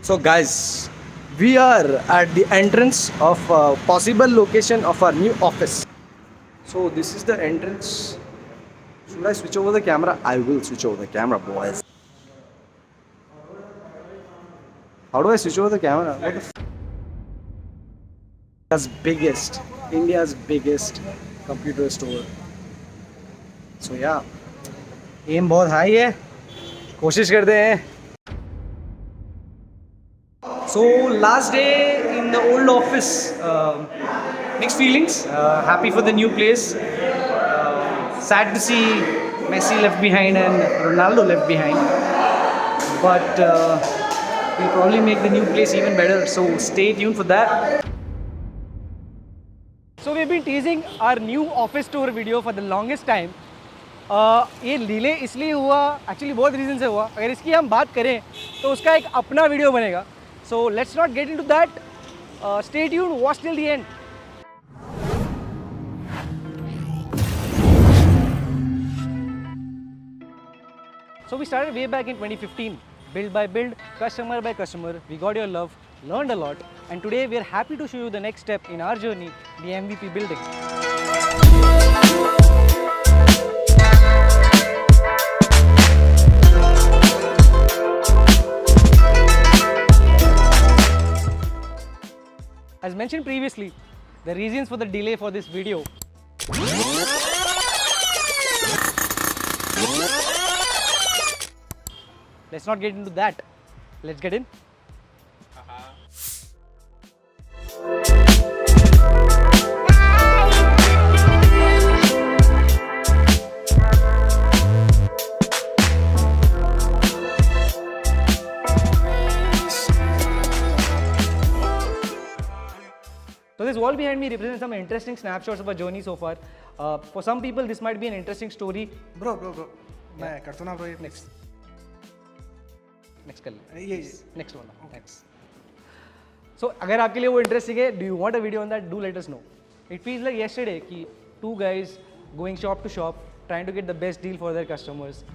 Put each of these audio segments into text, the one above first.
So, guys, we are at the entrance of a possible location of our new office. So, this is the entrance. Should I switch over the camera? I will switch over the camera, boys. How do I switch over the camera? What the India's biggest computer store. So, yeah, aim बहुत high है, कोशिश करते हैं. So last day in the old office, mixed feelings. Happy for the new place. Sad to see Messi left behind and Ronaldo left behind. But we'll probably make the new place even better. So stay tuned for that. So we've been teasing our new office tour video for the longest time. ये delay इसलिए हुआ, actually बहुत reason से हुआ. अगर इसकी हम बात करें तो उसका एक अपना वीडियो बनेगा. So let's not get into that. Stay tuned, watch till the end. So we started way back in 2015, build by build, customer by customer. We got your love, learned a lot, and today we are happy to show you the next step in our journey, the MVP building. As mentioned previously, the reasons for the delay for this video. Let's not get into that. Let's get in. So this wall behind me represents some interesting snapshots of our journey so far. For some people, this might be an interesting story. Bro. मैं करता ना bro ये Next. Next कर ले. ये Next one. Thanks. So अगर आपके लिए वो interesting है, do you want a video on that? Do let us know. It feels like yesterday कि two guys going shop to shop trying to get the best deal for their customers.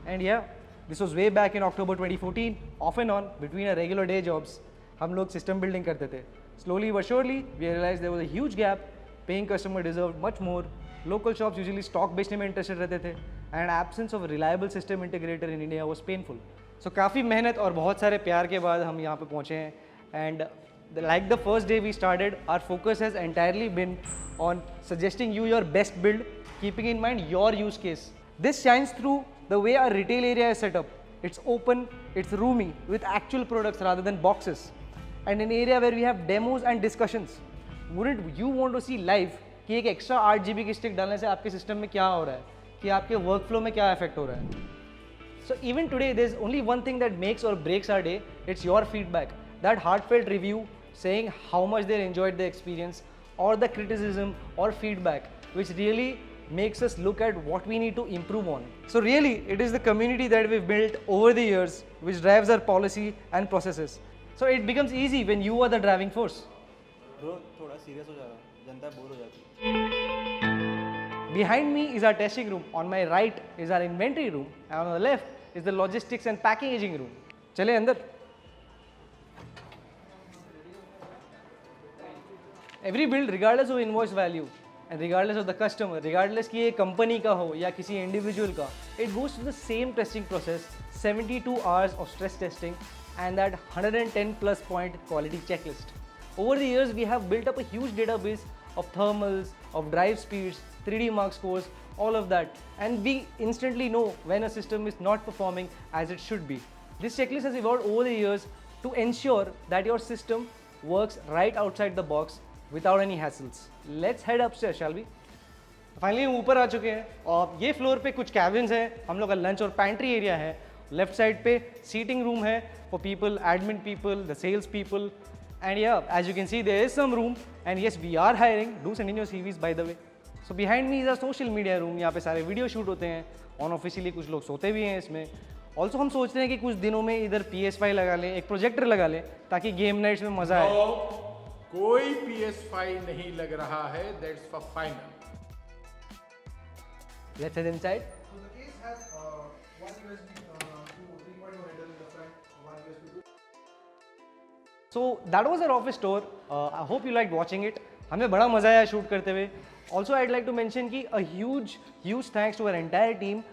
And yeah, this was way back in October 2014, off and on between our regular day jobs. हम लोग system building करते थे. Slowly but surely, we realized there was a huge gap. Paying customer deserved much more. Local shops usually stock बेचने में interested रहते थे. And absence of a reliable system integrator in India was painful. So काफ़ी मेहनत और बहुत सारे प्यार के बाद हम यहाँ पे पहुँचे हैं. And like the first day we started, our focus has entirely been on suggesting you your best build, keeping in mind your use case. This shines through the way our retail area is set up. It's open, it's roomy, with actual products rather than boxes. And an area where we have demos and discussions. Wouldn't you want to see live कि एक extra 8 GB की stick डालने से आपके system में क्या हो रहा है, कि आपके वर्कफ्लो में क्या इफेक्ट हो रहा है. So even today, there's only one thing that makes or breaks our day. It's your feedback. That heartfelt review saying how much they enjoyed the experience, or the criticism or feedback, which really makes us look at what we need to improve on. So really, it is the community that we've built over the years which drives our policy and processes. So it becomes easy when you are the driving force. bro थोड़ा serious हो जा रहा है, जनता bore हो जाती है. Behind me is our testing room. On my right is our inventory room, and on the left is the logistics and packaging room. चले अंदर. Every build, regardless of invoice value and regardless of the customer, regardless कि ये company का हो या किसी individual का, it goes through the same testing process, 72 hours of stress testing, and that 110 plus point quality checklist. Over the years, we have built up a huge database of thermals, of drive speeds, 3D mark scores, all of that, and we instantly know when a system is not performing as it should be. This checklist has evolved over the years to ensure that your system works right outside the box without any hassles. Let's head upstairs, shall we? Finally हम ऊपर आ चुके हैं और ये floor पे कुछ cabins हैं, हम लोग का लंच और पैंट्री एरिया है. लेफ्ट साइड पे सीटिंग रूम है for people, admin people, the sales people, and yeah as you can see there is some room, and yes we are hiring. Do send in your CVs by the way. So behind me is a social media room. यहाँ पे सारे video shoot होते हैं. On officially कुछ लोग सोते भी हैं इसमें. ऑल्सो हम सोच रहे हैं कि कुछ दिनों में इधर PS5 लगा लें, एक प्रोजेक्टर लगा लें, ताकि गेम नाइट्स में मज़ा आए. कोई PS5 नहीं लग रहा है. That's for final. Let's head inside. So the case has one USB to 3.0 header in the front, one USB to So that was our office tour. I hope you liked watching it. हमें बड़ा मज़ा आया shoot करते हुए. Also I'd like to mention कि a huge thanks to our entire team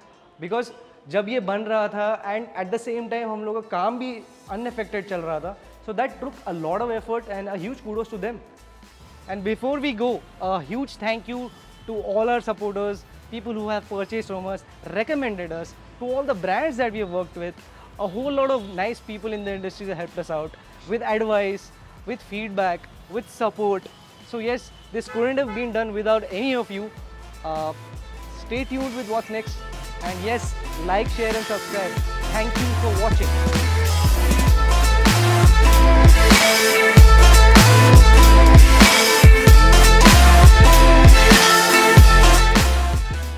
because जब ये बन रहा था and at the same time हम लोग का काम भी unaffected चल रहा था. So that took a lot of effort and a huge kudos to them. And before we go, a huge thank you to all our supporters, people who have purchased from us, recommended us, to all the brands that we have worked with. A whole lot of nice people in the industry that helped us out with advice, with feedback, with support. So yes, this couldn't have been done without any of you. Stay tuned with what's next. And yes, like, share and subscribe. Thank you for watching.